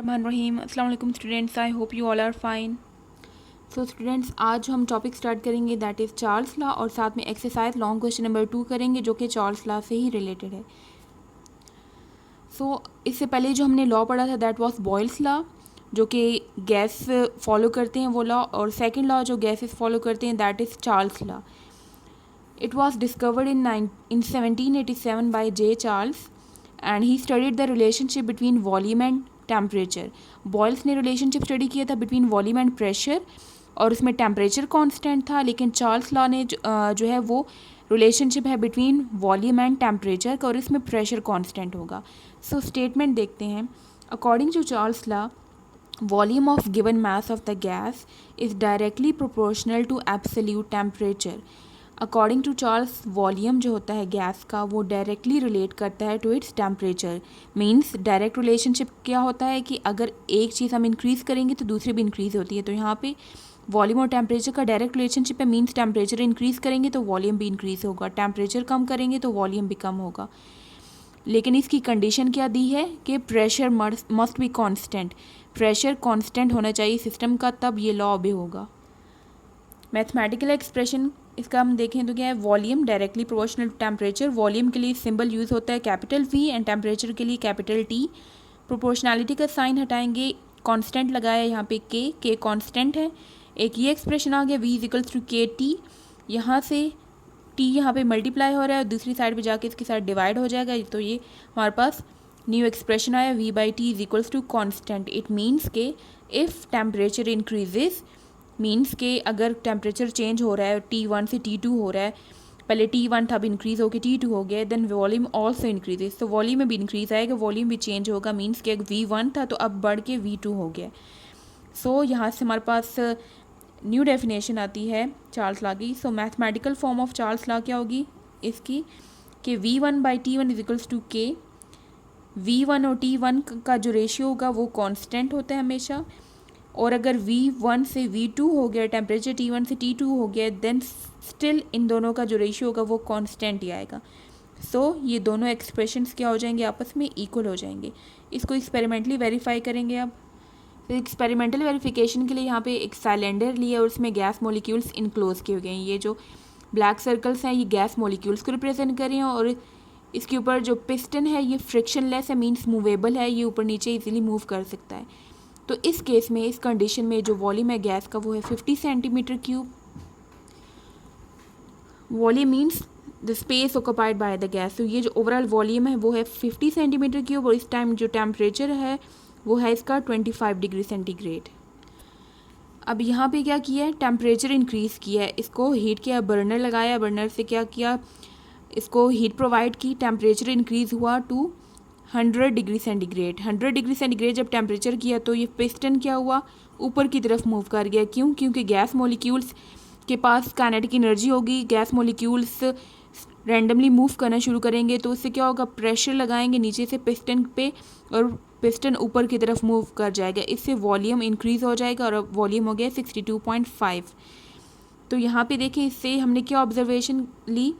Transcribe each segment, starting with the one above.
रहीम अस्सलाम वालेकुम students, I hope you all are fine. So students, आज हम टॉपिक स्टार्ट करेंगे दैट इज़ चार्ल्स लॉ और साथ में एक्सरसाइज लॉन्ग क्वेश्चन नंबर 2 करेंगे जो कि चार्ल्स लॉ से ही रिलेटेड है। सो इससे पहले जो हमने लॉ पढ़ा था दैट वाज बॉयल्स लॉ, जो कि गैस फॉलो करते हैं वो लॉ, और सेकेंड लॉ जो गैसेस फॉलो करते हैं that is Charles law. It was discovered in 1787 by J. Charles and he studied the relationship between volume and temperature. Boyle's ने रिलेशनशिप स्टडी किया था बिटवीन वॉल्यूम एंड प्रेशर और उसमें temperature constant था, लेकिन Charles law ने जो है वो रिलेशनशिप है बिटवीन वॉल्यूम एंड टेम्परेचर का और इसमें प्रेशर कांस्टेंट होगा। सो स्टेटमेंट देखते हैं। According to Charles law, volume of given mass of the gas is directly proportional to absolute temperature. According to Charles, volume जो होता है गैस का वो डायरेक्टली रिलेट करता है to its temperature. Means direct relationship क्या होता है कि अगर एक चीज़ हम इंक्रीज़ करेंगे तो दूसरी भी इंक्रीज़ होती है। तो यहाँ पे वॉल्यूम और टेम्परेचर का डायरेक्ट रिलेशनशिप है। मीन्स टेम्परेचर इंक्रीज़ करेंगे तो वॉल्यूम भी इंक्रीज़ होगा, टेम्परेचर कम करेंगे तो वॉल्यूम भी कम होगा। लेकिन इसकी कंडीशन क्या दी है कि pressure must be constant. Pressure constant होना चाहिए सिस्टम का, तब ये लॉ ओबे होगा। मैथमेटिकल एक्सप्रेशन इसका हम देखें तो क्या है, volume directly proportional to temperature. Volume के लिए सिंबल यूज़ होता है कैपिटल वी एंड टेम्परेचर के लिए कैपिटल टी। प्रोपोर्शनैलिटी का साइन हटाएंगे, कांस्टेंट लगाया यहाँ पे के कांस्टेंट है। एक ये एक्सप्रेशन आ गया v इज इक्वल्स टू के टी, यहाँ से टी यहाँ पे मल्टीप्लाई हो रहा है और दूसरी साइड पे जाके इसके साथ डिवाइड हो जाएगा। तो ये हमारे पास न्यू एक्सप्रेशन आया v by T is equals to constant. It means के इफ़ टेम्परेचर इंक्रीजेज, मीन्स के अगर टेम्परेचर चेंज हो रहा है T1 से T2 हो रहा है, पहले T1 था अब इंक्रीज़ होकर T2 हो गया, देन वॉल्यूम ऑल्सो इंक्रीजेज। तो वॉल्यूम में भी इंक्रीज़ आएगा, वॉल्यूम भी चेंज होगा। मीन्स के V1 था तो अब बढ़ के V2 हो गया। सो यहाँ से हमारे पास न्यू डेफिनेशन आती है चार्ल्स लॉ की। सो mathematical form of Charles law क्या होगी इसकी कि V1 by T1 is equals to के। V1 और T1 का जो रेशियो होगा वो कांस्टेंट होता है हमेशा, और अगर V1 से V2 हो गया, टेम्परेचर T1 से T2 हो गया, देन स्टिल इन दोनों का जो रेशियो होगा वो कांस्टेंट ही आएगा। सो ये दोनों एक्सप्रेशंस क्या हो जाएंगे, आपस में इक्वल हो जाएंगे। इसको एक्सपेरिमेंटली वेरीफाई करेंगे। अब तो एक्सपेरिमेंटल वेरिफिकेशन के लिए यहाँ पे एक सिलेंडर लिया और उसमें गैस मॉलिक्यूल्स इनक्लोज किए गए हैं। ये जो ब्लैक सर्कल्स हैं ये गैस मॉलिक्यूल्स को रिप्रेजेंट कर रहे हैं, और इसके ऊपर जो पिस्टन है ये फ्रिक्शनलेस है, मींस मूवेबल है, ये ऊपर नीचे इजीली मूव कर सकता है। तो इस केस में, इस कंडीशन में जो वॉल्यूम है गैस का वो है 50 centimetre cube. Volume means the space occupied by the gas. तो ये जो ओवरऑल वॉल्यूम है वो है 50 सेंटीमीटर क्यूब, और इस टाइम जो टेम्परेचर है वो है इसका 25 डिग्री सेंटीग्रेड। अब यहाँ पे क्या किया है, टेम्परेचर इंक्रीज़ किया है, इसको हीट किया, बर्नर लगाया, बर्नर से क्या किया, इसको हीट प्रोवाइड की, टेम्परेचर इंक्रीज़ हुआ to 100 degree centigrade. 100 degree centigrade जब टेम्परेचर किया तो ये पिस्टन क्या हुआ, ऊपर की तरफ मूव कर गया। क्यों? क्योंकि गैस मॉलिक्यूल्स के पास काइनेटिक एनर्जी होगी, गैस मॉलिक्यूल्स रैंडमली मूव करना शुरू करेंगे, तो उससे क्या होगा, प्रेशर लगाएंगे नीचे से पिस्टन पे और पिस्टन ऊपर की तरफ मूव कर जाएगा। इससे वॉल्यूम इंक्रीज़ हो जाएगा और अब वॉल्यूम हो गया 62.5। तो यहाँ पे देखें, इससे हमने क्या ऑब्जर्वेशन ली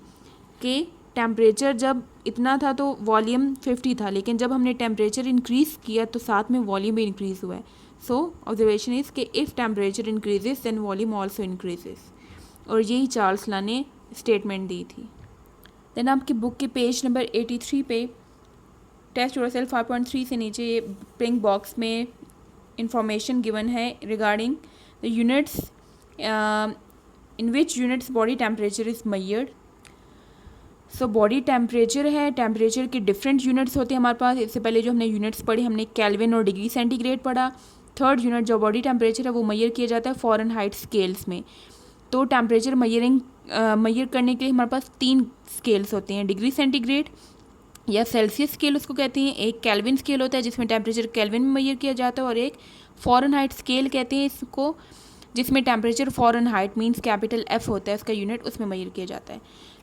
कि टेम्परेचर जब इतना था तो वॉल्यूम 50 था, लेकिन जब हमने टेम्परेचर इंक्रीज़ किया तो साथ में वॉल्यूम भी इंक्रीज़ हुआ है। सो ऑब्जर्वेशन इज़ कि if temperature increases then volume also increases, और यही चार्ल्स लॉ ने स्टेटमेंट दी थी। देन आपकी बुक के पेज नंबर 83 पे टेस्ट योरसेल्फ 5.3 से नीचे ये पिंक बॉक्स में इंफॉर्मेशन गिवन है regarding the units in which units body temperature is measured. So body temperature है, टेम्परेचर के डिफरेंट यूनिट्स होते हैं हमारे पास। इससे पहले जो हमने यूनिट्स पढ़ी, हमने केल्विन और डिग्री सेंटीग्रेड पढ़ा। थर्ड यूनिट जो बॉडी टेम्परेचर है वो मेजर किया जाता है फ़ारेनहाइट स्केल्स में। तो टेम्परेचर मेजर करने के लिए हमारे पास 3 स्केल्स होते हैं, डिग्री सेंटीग्रेड या सेल्सियस स्केल उसको कहते हैं, एक केल्विन स्केल होता है जिसमें टेम्परेचर केल्विन में मेजर किया जाता है, और एक फ़ारेनहाइट स्केल कहते हैं इसको, जिसमें temperature Fahrenheit means capital F होता है उसका यूनिट, उसमें मेजर किया जाता है।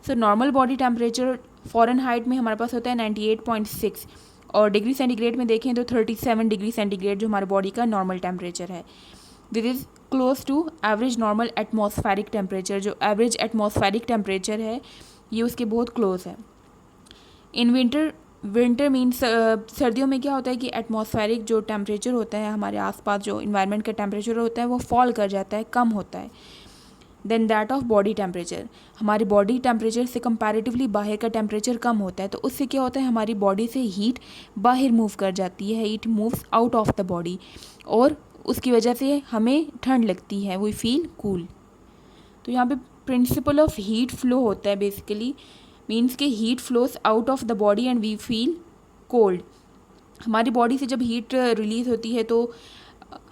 So normal body temperature Fahrenheit में हमारे पास होता है 98.6, और डिग्री सेंटीग्रेड में देखें तो 37 डिग्री सेंटीग्रेड जो हमारे बॉडी का नॉर्मल टेम्परेचर है। This is close to average normal atmospheric temperature. जो एवरेज एटमॉस्फेरिक टेम्परेचर है ये उसके बहुत क्लोज है। इन विंटर विंटर मीन्स सर्दियों में क्या होता है कि एटमॉस्फेरिक जो टेम्परेचर होता है, हमारे आसपास जो इन्वायरमेंट का टेम्परेचर होता है वो फॉल कर जाता है, कम होता है than that of body temperature. हमारी बॉडी टेम्परेचर से कंपैरेटिवली बाहर का टेम्परेचर कम होता है, तो उससे क्या होता है हमारी बॉडी से हीट बाहर मूव कर जाती है, heat moves out of the body, और उसकी वजह से हमें ठंड लगती है, वी फील कूल। तो यहाँ पे प्रिंसिपल ऑफ हीट फ्लो होता है बेसिकली, मीन्स के heat flows out of the body and we feel cold. हमारी बॉडी से जब हीट रिलीज़ होती है तो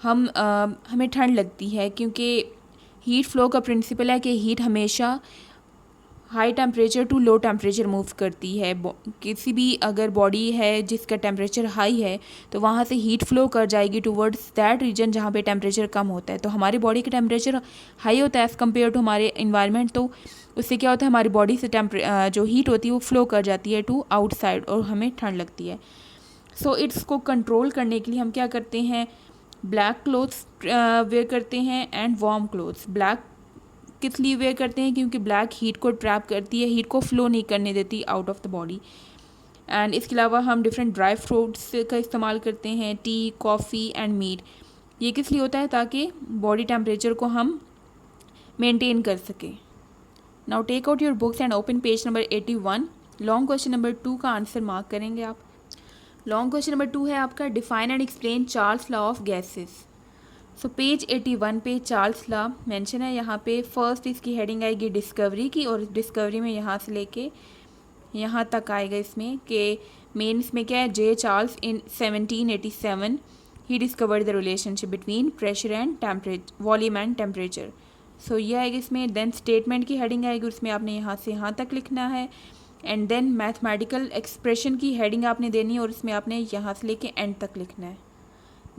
हमें ठंड लगती है, क्योंकि हीट फ्लो का प्रिंसिपल है कि हीट हमेशा high temperature to low temperature move करती है। किसी भी अगर बॉडी है जिसका टेम्परेचर हाई है तो वहाँ से हीट फ्लो कर जाएगी टूवर्ड्स दैट रीजन जहाँ पे टेम्परेचर कम होता है। तो हमारी बॉडी का टेम्परेचर हाई होता है एज़ कम्पेयर टू हमारे इन्वायरमेंट, तो उससे क्या होता है हमारी बॉडी से जो हीट होती है वो फ्लो कर जाती है टू आउटसाइड और हमें ठंड लगती है। सो इट्स को कंट्रोल करने के लिए हम क्या करते हैं, ब्लैक क्लोथ्स वेयर करते हैं एंड वार्म क्लोथ्स। ब्लैक किस लिए वेयर करते हैं, क्योंकि ब्लैक हीट को ट्रैप करती है, हीट को फ्लो नहीं करने देती out of the body. And इसके अलावा हम डिफरेंट ड्राई फ्रूट्स का इस्तेमाल करते हैं, टी, कॉफ़ी एंड मीट। ये किस लिए होता है, ताकि बॉडी टेम्परेचर को हम मेंटेन कर सकें। Now take out your books and open page number 81। Long question number 2 का आंसर मार्क करेंगे आप। लॉन्ग क्वेश्चन नंबर 2 है आपका, define and explain Charles law of gases. So page 81 पे चार्ल्स लॉ मेंशन है। यहाँ पे फर्स्ट इसकी हेडिंग आएगी डिस्कवरी की, और डिस्कवरी में यहाँ से लेके यहाँ तक आएगा इसमें कि मेन इसमें क्या है, J Charles in 1787 he discovered the relationship between pressure and temperature, volume and temperature. So ये आएगी इसमें। देन स्टेटमेंट की हेडिंग आएगी, उसमें आपने यहाँ से यहाँ तक लिखना है। एंड देन मैथमेटिकल एक्सप्रेशन की हेडिंग आपने देनी है, और इसमें आपने यहाँ से लेके एंड तक लिखना है।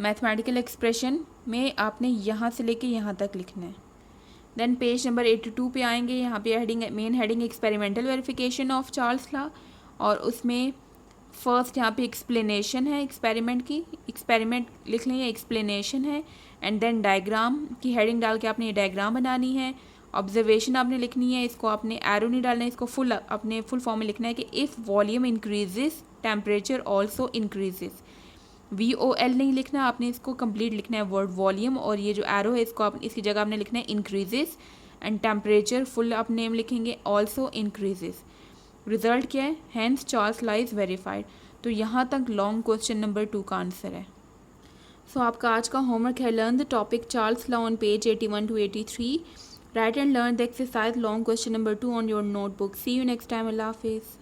मैथमेटिकल एक्सप्रेशन में आपने यहाँ से लेके यहाँ तक लिखना है। देन पेज नंबर 82 पे आएंगे। यहाँ पे heading, main heading experimental verification of Charles law, और उसमें फर्स्ट यहाँ पे एक्सप्लेनेशन है एक्सपेरिमेंट की, एक्सपेरिमेंट लिख लें, एक्सप्लेनेशन है। एंड देन डायग्राम की हेडिंग डाल के आपने ये डायग्राम बनानी है। ऑब्जर्वेशन आपने लिखनी है, इसको आपने एरो नहीं डालना है, इसको फुल अपने फुल फॉर्म में लिखना है कि if volume increases temperature also increases. VOL नहीं लिखना, आपने इसको कंप्लीट लिखना है वर्ड वॉल्यूम, और ये जो एरो है इसको आप इसकी जगह आपने लिखना है इंक्रीजेस, एंड टेम्परेचर फुल आप नेम लिखेंगे ऑल्सो इंक्रीजेस। रिजल्ट क्या है, hence Charles law is verified. तो यहाँ तक लॉन्ग क्वेश्चन नंबर 2 का आंसर है। सो आपका आज का होमवर्क है, learn the topic Charles law on page 81 to 83। Right and learn the exercise long question number 2 on your notebook. See you next time. अल्लाह हाफिज़।